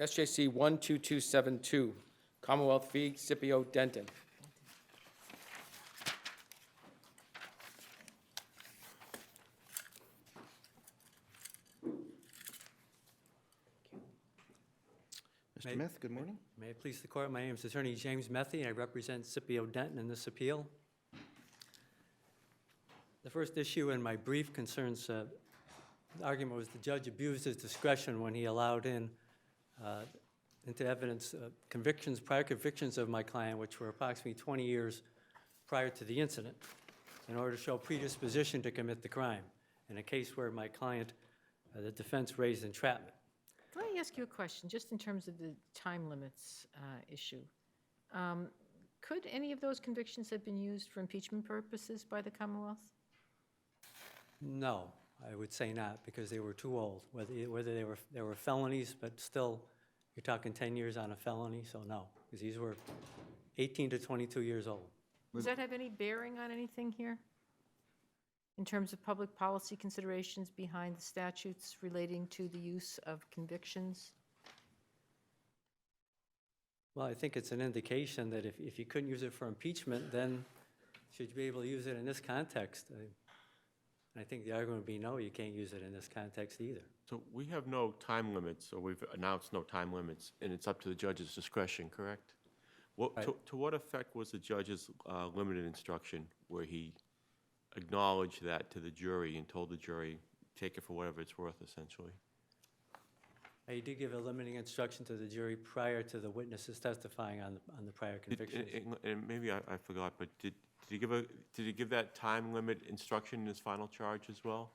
SJC-12272, Commonwealth v. Scipio Denton. Mr. Meth, good morning. May it please the court, my name is Attorney James Methy, and I represent Scipio Denton in this appeal. The first issue in my brief concerns, the argument was the judge abused his discretion when he allowed into evidence prior convictions of my client, which were approximately 20 years prior to the incident, in order to show predisposition to commit the crime, in a case where my client, the defense, raised entrapment. Can I ask you a question, just in terms of the time limits issue? Could any of those convictions have been used for impeachment purposes by the Commonwealth? No, I would say not, because they were too old. Whether they were felonies, but still, you're talking 10 years on a felony, so no, because these were 18 to 22 years old. Does that have any bearing on anything here? In terms of public policy considerations behind the statutes relating to the use of convictions? Well, I think it's an indication that if you couldn't use it for impeachment, then should you be able to use it in this context? I think the argument would be no, you can't use it in this context either. So we have no time limits, or we've announced no time limits, and it's up to the judge's discretion, correct? What, Right. to what effect was the judge's limited instruction where he acknowledged that to the jury and told the jury, take it for whatever it's worth, essentially? He did give a limiting instruction to the jury prior to the witnesses testifying on the prior convictions. And maybe I forgot, but did he give that time limit instruction in his final charge as well?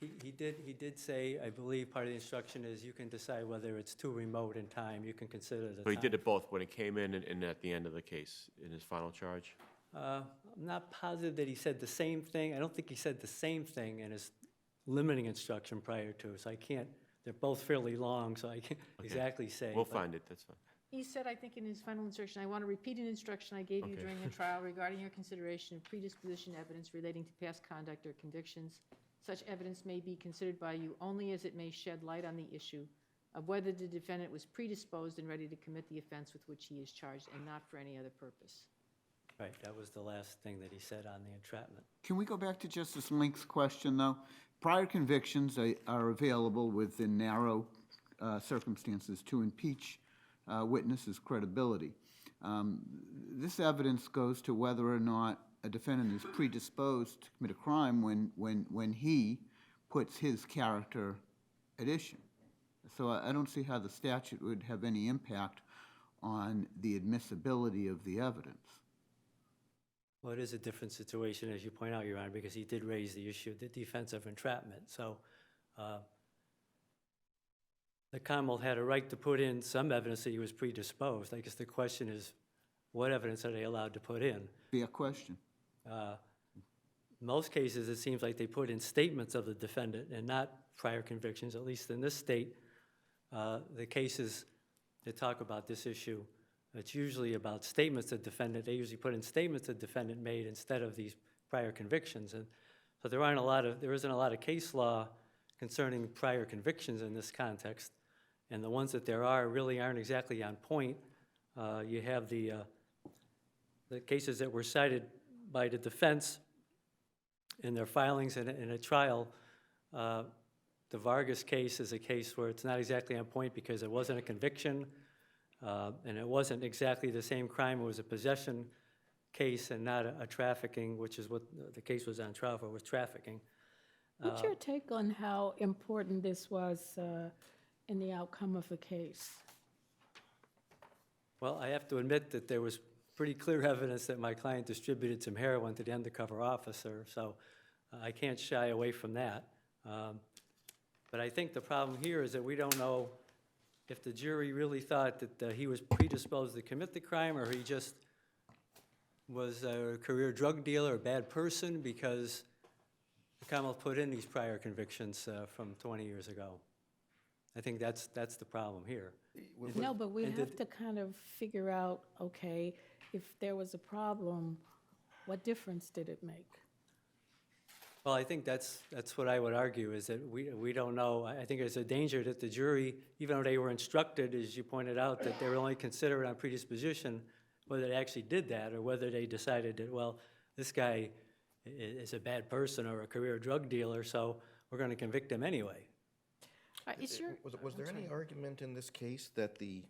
He did say, I believe part of the instruction is you can decide whether it's too remote in time, you can consider the So he time. did it both when it came in and at the end of the case in his final charge? I'm not positive that he said the same thing. I don't think he said the same thing in his limiting instruction prior to, so I can't, they're both fairly long, so I can't exactly say. We'll but- find it, that's fine. He said, I think in his final instruction, I want to repeat an instruction I gave you Okay. during the trial regarding your consideration of predisposition evidence relating to past conduct or convictions. Such evidence may be considered by you only as it may shed light on the issue of whether the defendant was predisposed and ready to commit the offense with which he is charged, and not for any other purpose. Right, that was the last thing that he said on the entrapment. Can we go back to Justice Link's question, though? Prior convictions are available within narrow circumstances to impeach witnesses' credibility. This evidence goes to whether or not a defendant is predisposed to commit a crime when he puts his character at issue. So I don't see how the statute would have any impact on the admissibility of the evidence. Well, it is a different situation, as you point out, Your Honor, because he did raise the issue of the defense of entrapment. So the Commonwealth had a right to put in some evidence that he was predisposed. I guess the question is, what evidence are they allowed to put in? Be a question. Most cases, it seems like they put in statements of the defendant and not prior convictions, at least in this state. The cases that talk about this issue, it's usually about statements the defendant, they usually put in statements the defendant made instead of these prior convictions. And so there isn't a lot of case law concerning prior convictions in this context. And the ones that there are really aren't exactly on point. You have the cases that were cited by the defense in their filings in a trial. The Vargas case is a case where it's not exactly on point because it wasn't a conviction, and it wasn't exactly the same crime. It was a possession case and not a trafficking, which is what the case was on trial for, was trafficking. What's your take on how important this was in the outcome of the case? Well, I have to admit that there was pretty clear evidence that my client distributed some heroin to the undercover officer, so I can't shy away from that. But I think the problem here is that we don't know if the jury really thought that he was predisposed to commit the crime, or he just was a career drug dealer, a bad person, because the Commonwealth put in these prior convictions from 20 years ago. I think that's the problem here. No, but we and have did- to kind of figure out, okay, if there was a problem, what difference did it make? Well, I think that's what I would argue, is that we don't know. I think there's a danger that the jury, even though they were instructed, as you pointed out, that they were only considered on predisposition, whether they actually did that or whether they decided that, well, this guy is a bad person or a career drug dealer, so we're going to convict him anyway. Is your, Was there any argument in this case that the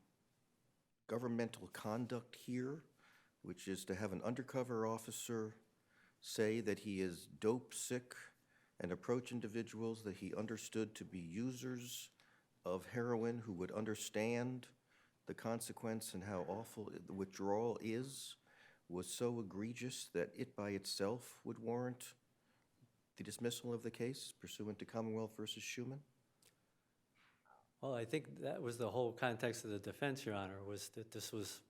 governmental conduct here, which is to have an undercover officer say that he is dope sick and approach individuals that he understood to be users of heroin who would understand the consequence and how awful the withdrawal is, was so egregious that it by itself would warrant the dismissal of the case pursuant to Commonwealth versus Schumann? Well, I think that was the whole context of the defense, Your Honor, was that this was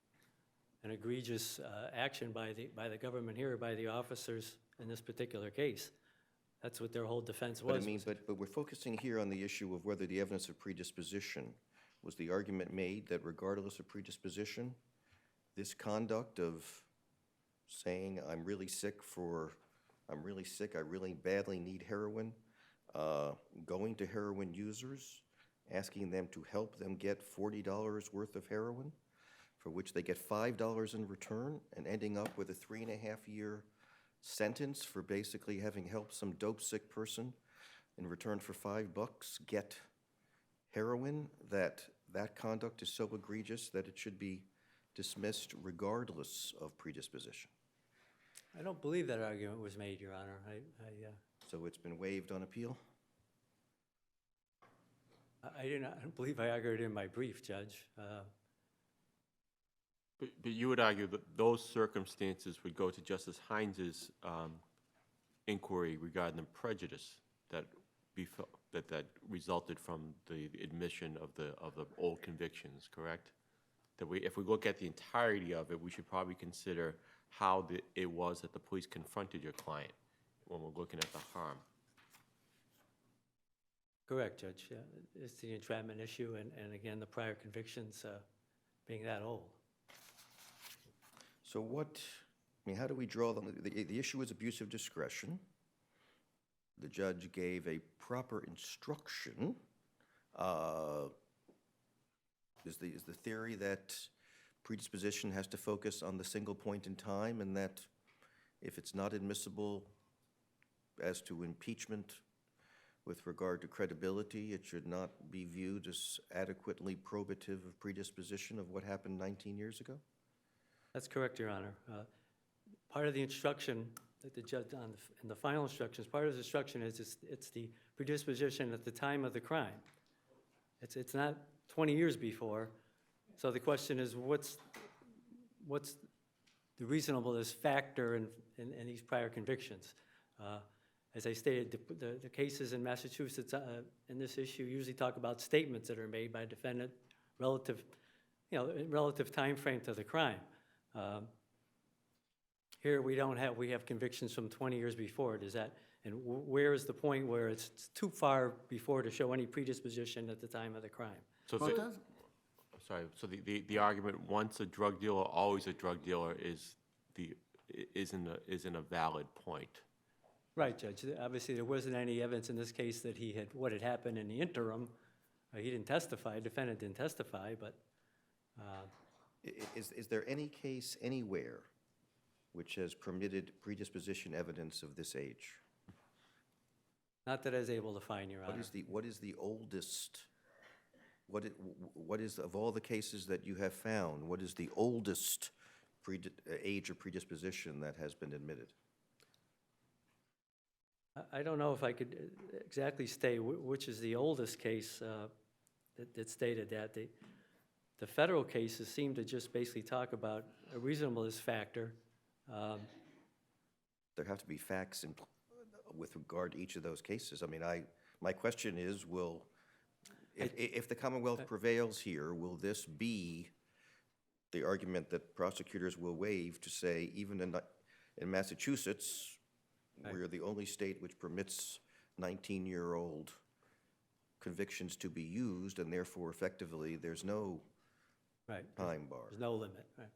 an egregious action by the government here, by the officers in this particular case. That's what their whole defense was. But I mean, but we're focusing here on the issue of whether the evidence of predisposition, was the argument made that regardless of predisposition, this conduct of saying, I'm really sick, I really badly need heroin, going to heroin users, asking them to help them get $40 worth of heroin, for which they get $5 in return, and ending up with a 3.5-year sentence for basically having helped some dope sick person in return for $5 get heroin, that conduct is so egregious that it should be dismissed regardless of predisposition. I don't believe that argument was made, Your Honor. So it's been waived on appeal? I don't believe I argued in my brief, Judge. But you would argue that those circumstances would go to Justice Hines's inquiry regarding the prejudice that resulted from the admission of the old convictions, correct? That if we look at the entirety of it, we should probably consider how it was that the police confronted your client when we're looking at the harm. Correct, Judge. Yeah, it's the entrapment issue, and again, the prior convictions being that old. So how do we draw them? The issue is abuse of discretion. The judge gave a proper instruction. Is the theory that predisposition has to focus on the single point in time, and that if it's not admissible as to impeachment with regard to credibility, it should not be viewed as adequately probative of predisposition of what happened 19 years ago? That's correct, Your Honor. Part of the instruction that the judge in the final instructions, part of the instruction is it's the predisposition at the time of the crime. It's not 20 years before. So the question is, what's the reasonableness factor in these prior convictions? As I stated, the cases in Massachusetts in this issue usually talk about statements that are made by a defendant relative time frame to the crime. Here we have convictions from 20 years before. And where is the point where it's too far before to show any predisposition at the time of the crime? So Well, it does. sorry, so the argument, once a drug dealer, always a drug dealer, isn't a valid point. Right, Judge. Obviously, there wasn't any evidence in this case that what had happened in the interim. He didn't testify, defendant didn't testify, but. Is there any case anywhere which has permitted predisposition evidence of this age? Not that I was able to find, Your Honor. What is the oldest, what is, of all the cases that you have found, what is the oldest age of predisposition that has been admitted? I don't know if I could exactly state which is the oldest case that stated that. The federal cases seem to just basically talk about a reasonableness factor. There have to be facts with regard to each of those cases. I mean, my question is, if the Commonwealth prevails here, will this be the argument that prosecutors will waive to say, even in Massachusetts, we're the only state which permits 19-year-old convictions to be used, and therefore, effectively, there's no time bar? There's no limit, right.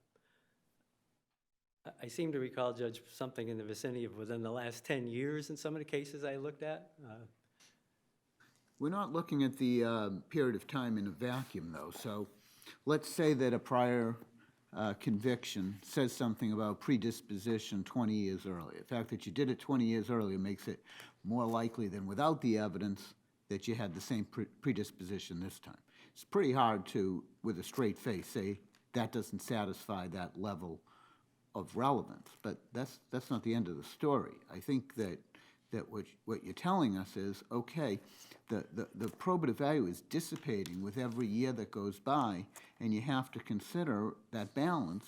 I seem to recall, Judge, something in the vicinity of within the last 10 years in some of the cases I looked at. We're not looking at the period of time in a vacuum, though. So let's say that a prior conviction says something about predisposition 20 years earlier. The fact that you did it 20 years earlier makes it more likely than without the evidence that you had the same predisposition this time. It's pretty hard to, with a straight face, say that doesn't satisfy that level of relevance. But that's not the end of the story. I think that what you're telling us is, okay, the probative value is dissipating with every year that goes by, and you have to consider that balance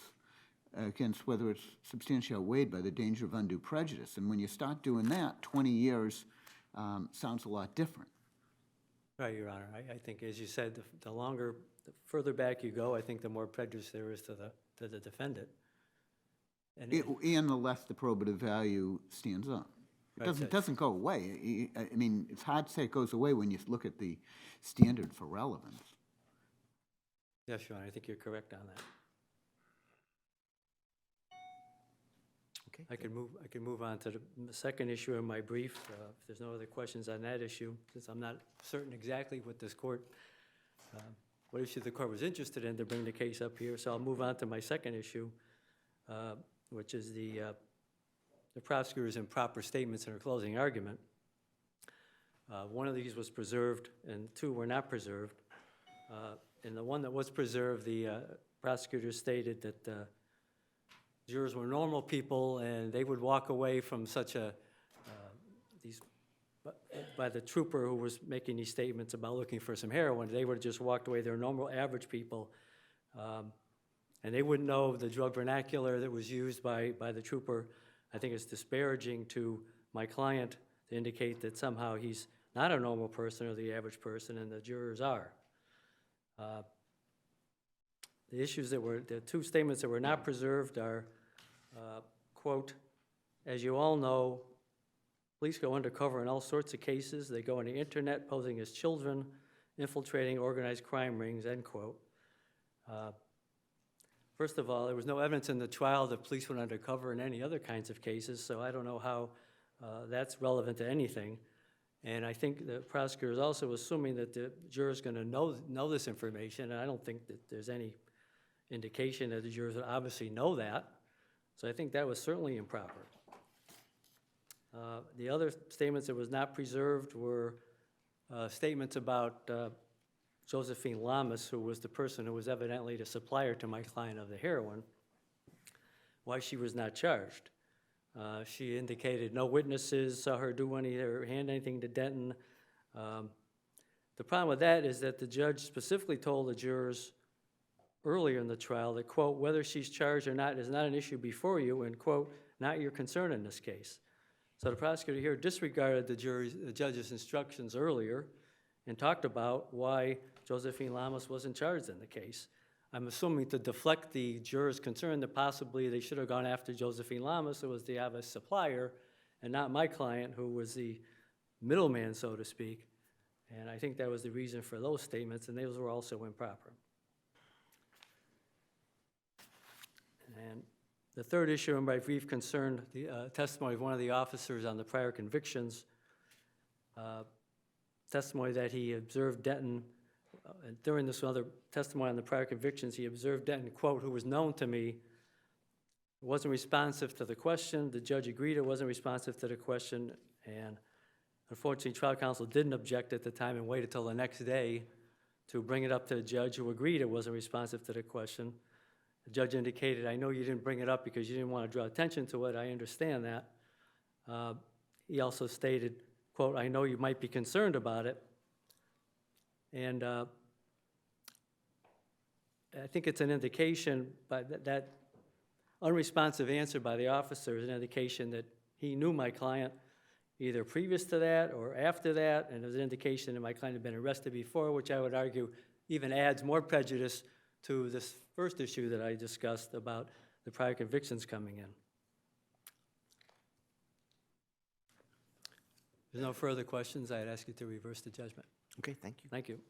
against whether it's substantially outweighed by the danger of undue prejudice. And when you start doing that, 20 years sounds a lot different. Right, Your Honor. I think, as you said, the longer, the further back you go, I think the more prejudice there is to the defendant. And And the less the probative value stands up. It Right, doesn't go away. I mean, it's hard to say it goes away when you look at the standard for relevance. yes, Your Honor, I think you're correct on that. Okay. I could move on to the second issue in my brief, if there's no other questions on that issue, since I'm not certain exactly what this court, what issue the court was interested in to bring the case up here. So I'll move on to my second issue, which is the prosecutor's improper statements in her closing argument. One of these was preserved and two were not preserved. In the one that was preserved, the prosecutor stated that jurors were normal people and they would walk away from such by the trooper who was making these statements about looking for some heroin, they would have just walked away. They're normal, average people. And they wouldn't know the drug vernacular that was used by the trooper. I think it's disparaging to my client to indicate that somehow he's not a normal person or the average person, and the jurors are. The two statements that were not preserved are, quote, as you all know, police go undercover in all sorts of cases. They go on the internet posing as children, infiltrating organized crime rings, end quote. First of all, there was no evidence in the trial that police went undercover in any other kinds of cases, so I don't know how that's relevant to anything. And I think the prosecutor is also assuming that the juror's going to know this information, and I don't think that there's any indication that the jurors would obviously know that. So I think that was certainly improper. The other statements that was not preserved were statements about Josephine Lamas, who was the person who was evidently the supplier to my client of the heroin, why she was not charged. She indicated no witnesses saw her do or hand anything to Denton. The problem with that is that the judge specifically told the jurors earlier in the trial that, quote, whether she's charged or not is not an issue before you, and, quote, not your concern in this case. So the prosecutor here disregarded the judge's instructions earlier and talked about why Josephine Lamas wasn't charged in the case. I'm assuming to deflect the jurors' concern that possibly they should have gone after Josephine Lamas, who was the obvious supplier, and not my client, who was the middleman, so to speak. And I think that was the reason for those statements, and those were also improper. And the third issue in my brief concerned the testimony of one of the officers on the prior convictions. Testimony that he observed Denton, during this other testimony on the prior convictions, he observed Denton, quote, who was known to me, wasn't responsive to the question. The judge agreed it wasn't responsive to the question, and unfortunately, trial counsel didn't object at the time and waited till the next day to bring it up to the judge, who agreed it wasn't responsive to the question. The judge indicated, I know you didn't bring it up because you didn't want to draw attention to it. I understand that. He also stated, quote, I know you might be concerned about it. And I think it's an indication, by that unresponsive answer by the officer is an indication that he knew my client either previous to that or after that, and there's an indication that my client had been arrested before, which I would argue even adds more prejudice to this first issue that I discussed about the prior convictions coming in. If there's no further questions, I'd ask you to reverse the judgment. Okay, thank you. Thank you.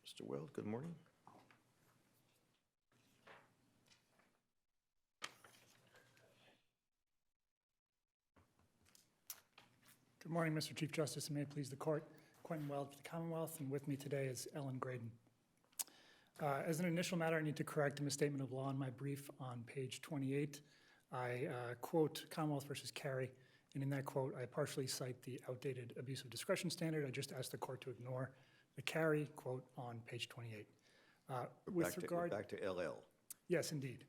Mr. Weld, good morning. Good morning, Mr. Chief Justice, and may it please the court. Quentin Weld for the Commonwealth, and with me today is Ellen Graydon. As an initial matter, I need to correct a misstatement of law in my brief on page 28. I quote Commonwealth versus Carey, and in that quote, I partially cite the outdated abuse of discretion standard. I just asked the court to ignore the Carey quote on page 28. Back to LL. Yes, indeed.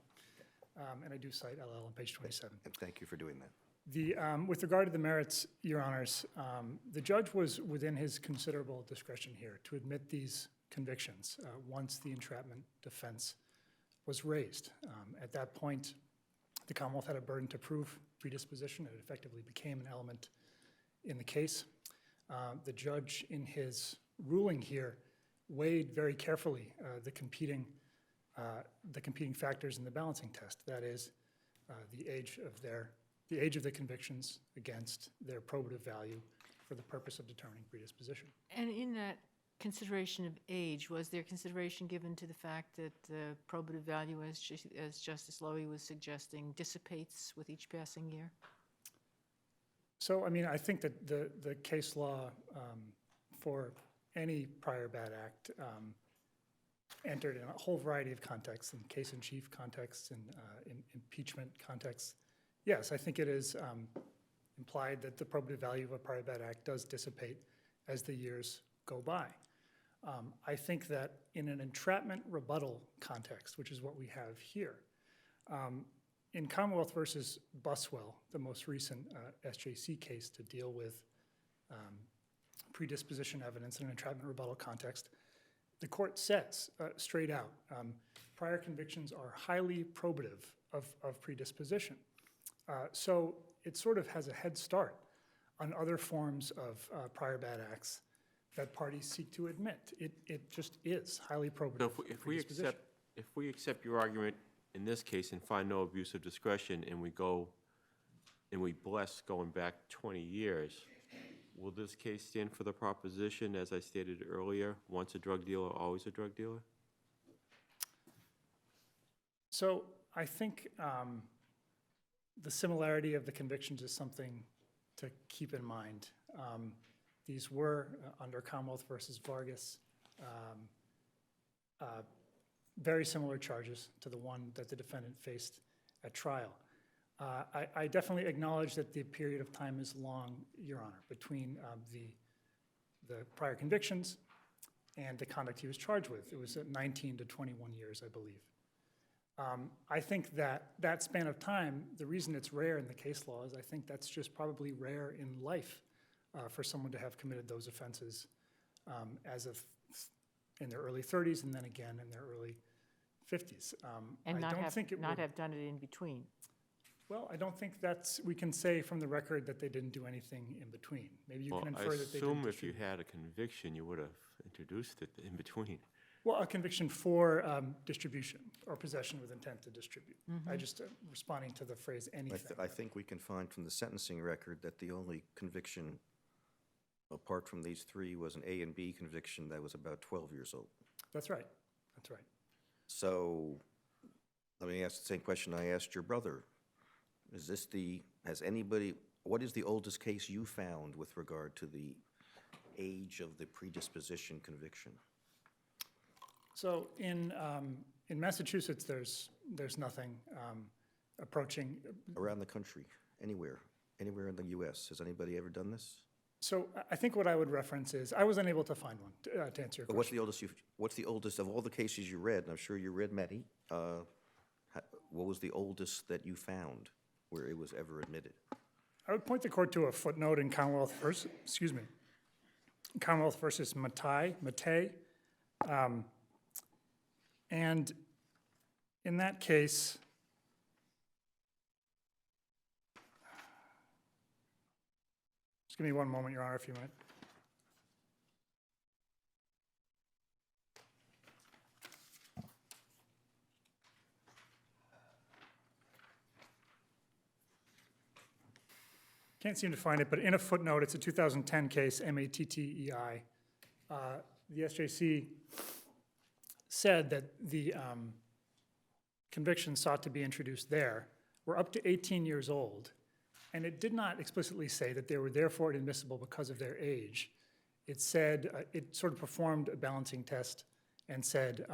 And I do cite LL on page 27. And thank you for doing that. With regard to the merits, Your Honors, the judge was within his considerable discretion here to admit these convictions once the entrapment defense was raised. At that point, the Commonwealth had a burden to prove predisposition. It effectively became an element in the case. The judge, in his ruling here, weighed very carefully the competing factors in the balancing test. That is, the age of the convictions against their probative value for the purpose of determining predisposition. And in that consideration of age, was there consideration given to the fact that the probative value, as Justice Lowy was suggesting, dissipates with each passing year? So, I mean, I think that the case law for any prior bad act entered in a whole variety of contexts, in case-in-chief contexts, in impeachment contexts. Yes, I think it is implied that the probative value of a prior bad act does dissipate as the years go by. I think that in an entrapment rebuttal context, which is what we have here, in Commonwealth versus Buswell, the most recent SJC case to deal with predisposition evidence in an entrapment rebuttal context, the court says straight out, prior convictions are highly probative of predisposition. So it sort of has a head start on other forms of prior bad acts that parties seek to admit. It just is highly probative of predisposition. If we accept your argument in this case and find no abuse of discretion, and we bless going back 20 years, will this case stand for the proposition, as I stated earlier, once a drug dealer, always a drug dealer? So I think the similarity of the convictions is something to keep in mind. These were, under Commonwealth versus Vargas, very similar charges to the one that the defendant faced at trial. I definitely acknowledge that the period of time is long, Your Honor, between the prior convictions and the conduct he was charged with. It was 19 to 21 years, I believe. I think that span of time, the reason it's rare in the case law is I think that's just probably rare in life for someone to have committed those offenses in their early 30s and then again in their early 50s. And I don't think it not would, have done it in between? well, I don't think we can say from the record that they didn't do anything in between. Maybe you can infer that they didn't. I assume if you distribute. had a conviction, you would have introduced it in between. Well, a conviction for distribution or possession with intent to distribute. I just responding to the phrase anything. I think we can find from the sentencing record that the only conviction, apart from these three, was an A and B conviction that was about 12 years old. That's right. That's right. So let me ask the same question I asked your brother. What is the oldest case you found with regard to the age of the predisposition conviction? So in Massachusetts, there's nothing approaching. Around the country, anywhere in the U.S. Has anybody ever done this? So I think what I would reference is, I was unable to find one, to answer your But question. what's the oldest of all the cases you read, and I'm sure you read many, what was the oldest that you found where it was ever admitted? I would point the court to a footnote in Commonwealth versus Mattei. And in that case, just give me one moment, Your Honor, if you might. Can't seem to find it, but in a footnote, it's a 2010 case, Mattei. The SJC said that the convictions sought to be introduced there were up to 18 years old And it did not explicitly say that they were therefore inadmissible because of their age. It said, it sort of performed a balancing test and said,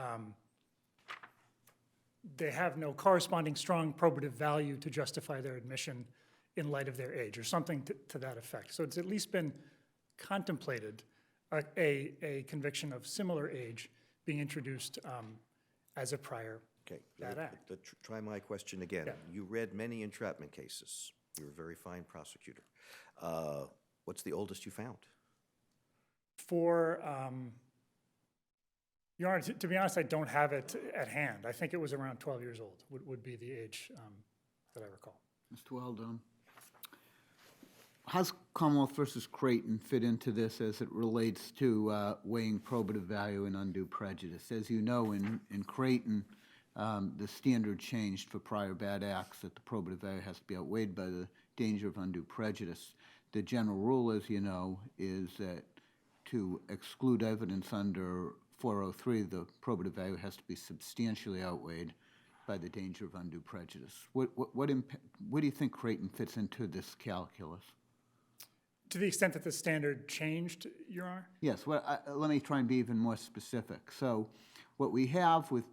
they have no corresponding strong probative value to justify their admission in light of their age, or something to that effect. So it's at least been contemplated, a conviction of similar age being introduced as a prior Okay. bad act. Try my question again. Yeah. You read many entrapment cases. You're a very fine prosecutor. What's the oldest you found? For, Your Honor, to be honest, I don't have it at hand. I think it was around 12 years old, would be the age that I recall. Mr. Weldon, how's Commonwealth versus Creighton fit into this as it relates to weighing probative value and undue prejudice? As you know, in Creighton, the standard changed for prior bad acts that the probative value has to be outweighed by the danger of undue prejudice. The general rule, as you know, is that to exclude evidence under 403, the probative value has to be substantially outweighed by the danger of undue prejudice. What do you think Creighton fits into this calculus? To the extent that the standard changed, Your Honor? Yes, well, let me try and be even more specific. So what we have with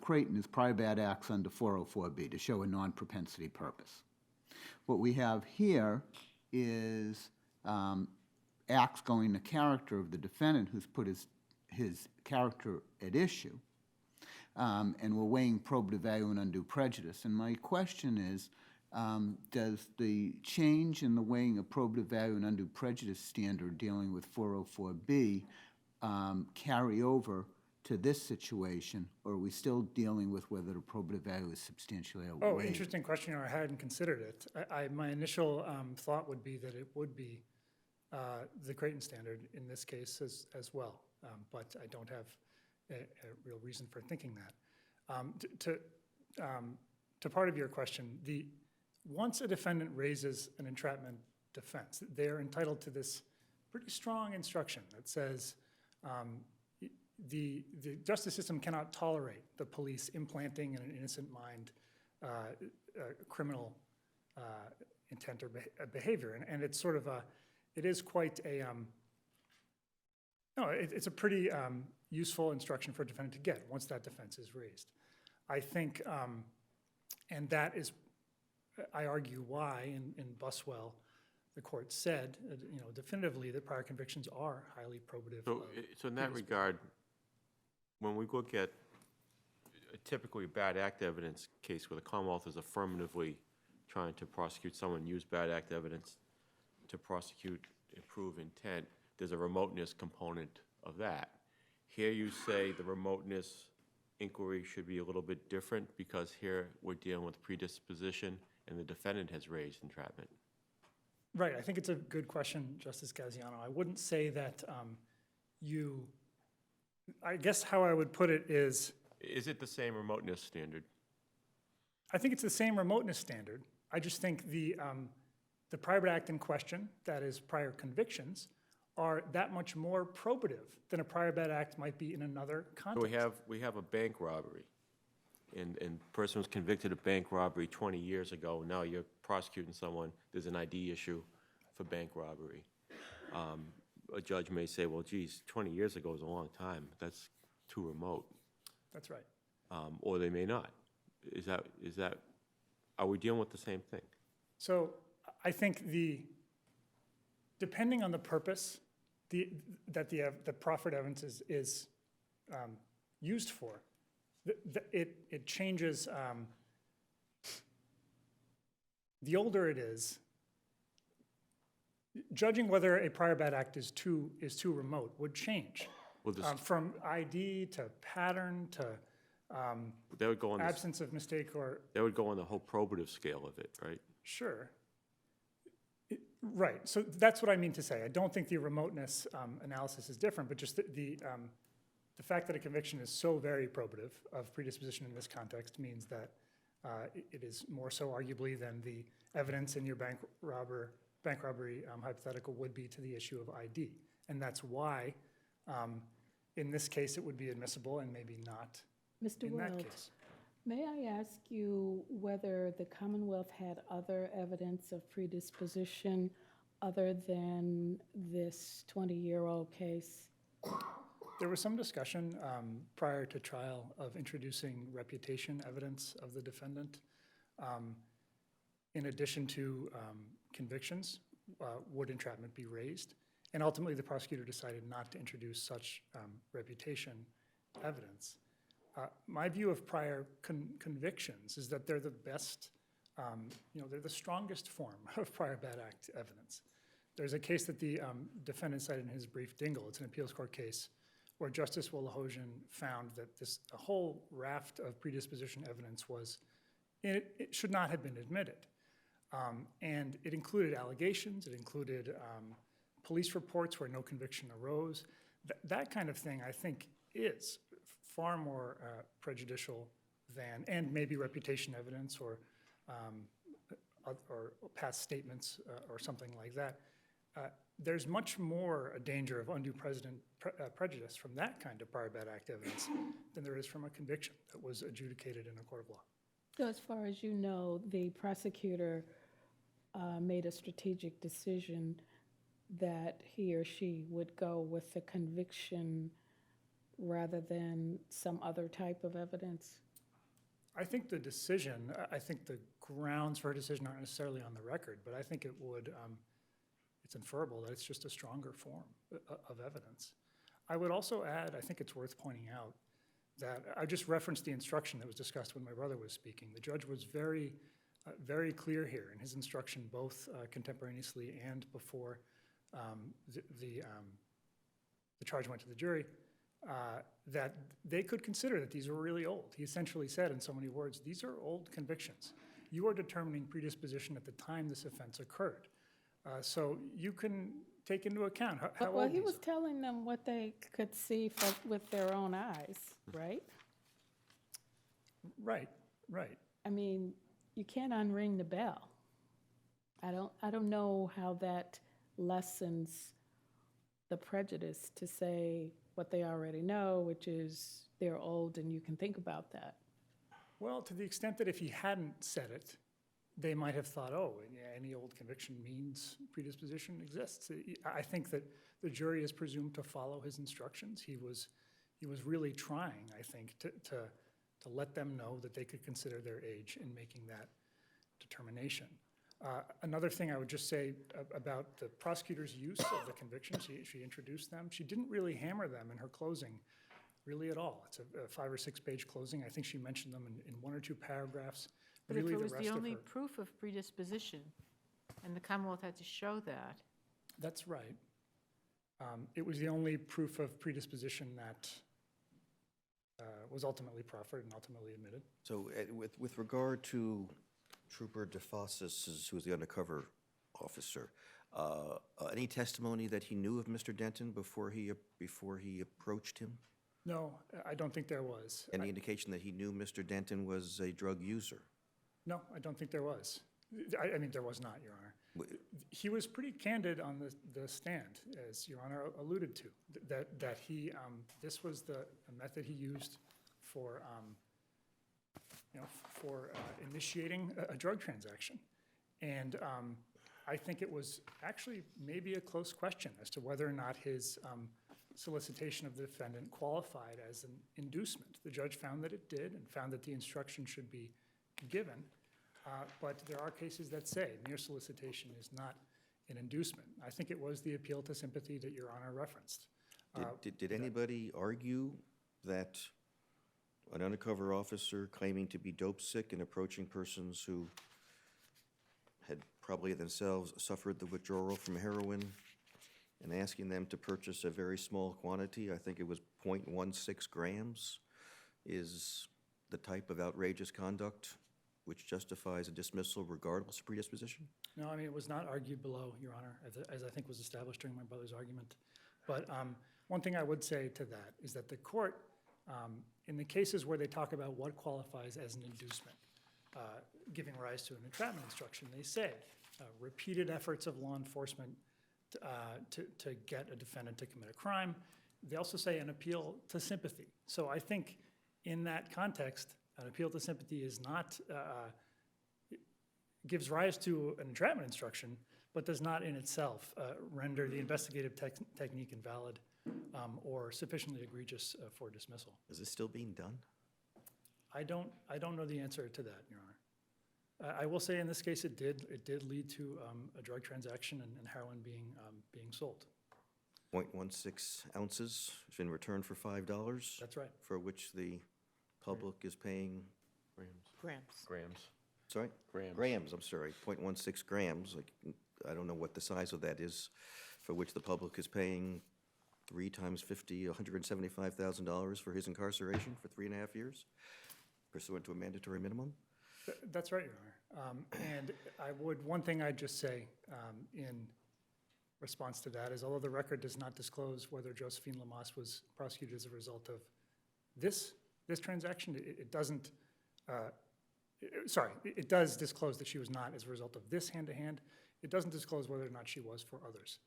Creighton is prior bad acts under 404B to show a non-propensity purpose. What we have here is acts going to character of the defendant who's put his character at issue, and we're weighing probative value and undue prejudice. And my question is, does the change in the weighing of probative value and undue prejudice standard dealing with 404B carry over to this situation, or are we still dealing with whether the probative value is substantially outweighed? Oh, interesting question, Your Honor. I hadn't considered it. My initial thought would be that it would be the Creighton standard in this case as well, but I don't have a real reason for thinking that. To part of your question, once a defendant raises an entrapment defense, they are entitled to this pretty strong instruction that says the justice system cannot tolerate the police implanting in an innocent mind criminal intent or behavior, and it's sort of it is quite a it's a pretty useful instruction for a defendant to get once that defense is raised. I think, and that is, I argue why in Buswell, the court said, definitively that prior convictions are highly probative. So in that regard, when we look at a typically bad act evidence case where the Commonwealth is affirmatively trying to prosecute someone, use bad act evidence to prosecute and prove intent, there's a remoteness component of that. Here you say the remoteness inquiry should be a little bit different because here we're dealing with predisposition and the defendant has raised entrapment. Right, I think it's a good question, Justice Gaziano. I wouldn't say that I guess how I would put it is... Is it the same remoteness standard? I think it's the same remoteness standard. I just think the prior bad act in question, that is prior convictions, are that much more probative than a prior bad act might be in another context. So we have a bank robbery, and person was convicted of bank robbery 20 years ago. Now you're prosecuting someone. There's an ID issue for bank robbery. A judge may say, well, geez, 20 years ago is a long time. That's too remote. That's right. Or they may not. Are we dealing with the same thing? So I think depending on the purpose that the proffered evidence is used for, it changes. The older it is, judging whether a prior bad act is too remote would change. Well, From ID to pattern to that would go on absence of mistake or... That would go on the whole probative scale of it, right? Sure. Right, so that's what I mean to say. I don't think the remoteness analysis is different, but just the fact that a conviction is so very probative of predisposition in this context means that it is more so arguably than the evidence in your bank robbery hypothetical would be to the issue of ID. And that's why, in this case, it would be admissible and maybe not Mr. in that Weld, case. May I ask you whether the Commonwealth had other evidence of predisposition other than this 20-year-old case? There was some discussion prior to trial of introducing reputation evidence of the defendant. In addition to convictions, would entrapment be raised? And ultimately, the prosecutor decided not to introduce such reputation evidence. My view of prior convictions is that they're the best, they're the strongest form of prior bad act evidence. There's a case that the defendant cited in his brief, Dingle. It's an appeals court case where Justice Wolahojian found that a whole raft of predisposition evidence it should not have been admitted. And it included allegations, it included police reports where no conviction arose. That kind of thing, I think, is far more prejudicial than, and maybe reputation evidence or past statements or something like that. There's much more a danger of undue prejudice from that kind of prior bad act evidence than there is from a conviction that was adjudicated in a court of law. So as far as you know, the prosecutor made a strategic decision that he or she would go with the conviction rather than some other type of evidence? I think the decision, I think the grounds for a decision aren't necessarily on the record, but I think it would, it's inferable that it's just a stronger form of evidence. I would also add, I think it's worth pointing out, that I just referenced the instruction that was discussed when my brother was speaking. The judge was very, very clear here in his instruction, both contemporaneously and before the charge went to the jury, that they could consider that these were really old. He essentially said in so many words, these are old convictions. You are determining predisposition at the time this offense occurred. So you can take into account how Well, old he these was are. telling them what they could see with their own eyes, right? Right, right. I mean, you can't unring the bell. I don't know how that lessens the prejudice to say what they already know, which is they're old and you can think about that. Well, to the extent that if he hadn't said it, they might have thought, oh, yeah, any old conviction means predisposition exists. I think that the jury is presumed to follow his instructions. He was really trying, I think, to let them know that they could consider their age in making that determination. Another thing I would just say about the prosecutor's use of the convictions, she introduced them. She didn't really hammer them in her closing, really at all. It's a 5 or 6 page closing. I think she mentioned them in 1 or 2 paragraphs. But Really, if it was rest the of only her- proof of predisposition, and the Commonwealth had to show that, That's right. It was the only proof of predisposition that was ultimately proffered and ultimately admitted. So with regard to Trooper DeFossis, who was the undercover officer, any testimony that he knew of Mr. Denton before he approached him? No, I don't think there was. Any indication that he knew Mr. Denton was a drug user? No, I don't think there was. I mean, there was not, Your Honor. He was pretty candid on the stand, as Your Honor alluded to, that he, this was the method he used for, initiating a drug transaction. And I think it was actually maybe a close question as to whether or not his solicitation of the defendant qualified as an inducement. The judge found that it did and found that the instruction should be given. But there are cases that say mere solicitation is not an inducement. I think it was the appeal to sympathy that Your Honor referenced. Did anybody argue that an undercover officer claiming to be dope sick and approaching persons who had probably themselves suffered the withdrawal from heroin and asking them to purchase a very small quantity, I think it was 0.16 grams, is the type of outrageous conduct which justifies a dismissal regardless of predisposition? No, I mean, it was not argued below, Your Honor, as I think was established during my brother's argument. But one thing I would say to that is that the court, in the cases where they talk about what qualifies as an inducement, giving rise to an entrapment instruction, they say repeated efforts of law enforcement to get a defendant to commit a crime. They also say an appeal to sympathy. So I think in that context, An appeal to sympathy is not, gives rise to an entrapment instruction, but does not in itself render the investigative technique invalid or sufficiently egregious for dismissal. Is this still being done? I don't know the answer to that, Your Honor. I will say in this case, it did lead to a drug transaction and heroin being sold. 0.16 ounces in return for $5, That's right. for which the public is paying, Grams. sorry? Grams. Grams, I'm sorry, 0.16 grams. Like, I don't know what the size of that is, for which the public is paying 3 times 50, $175,000 for his incarceration for 3.5 years, pursuant to a mandatory minimum. That's right, Your Honor. And one thing I'd just say in response to that is, although the record does not disclose whether Josephine Lamas was prosecuted as a result of this transaction, it doesn't, it does disclose that she was not as a result of this hand-to-hand. It doesn't disclose whether or not she was for others.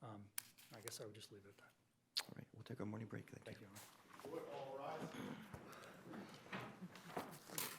I guess I would just leave it at that. All right, we'll take our morning break. Thank you. Thank you, Your Honor.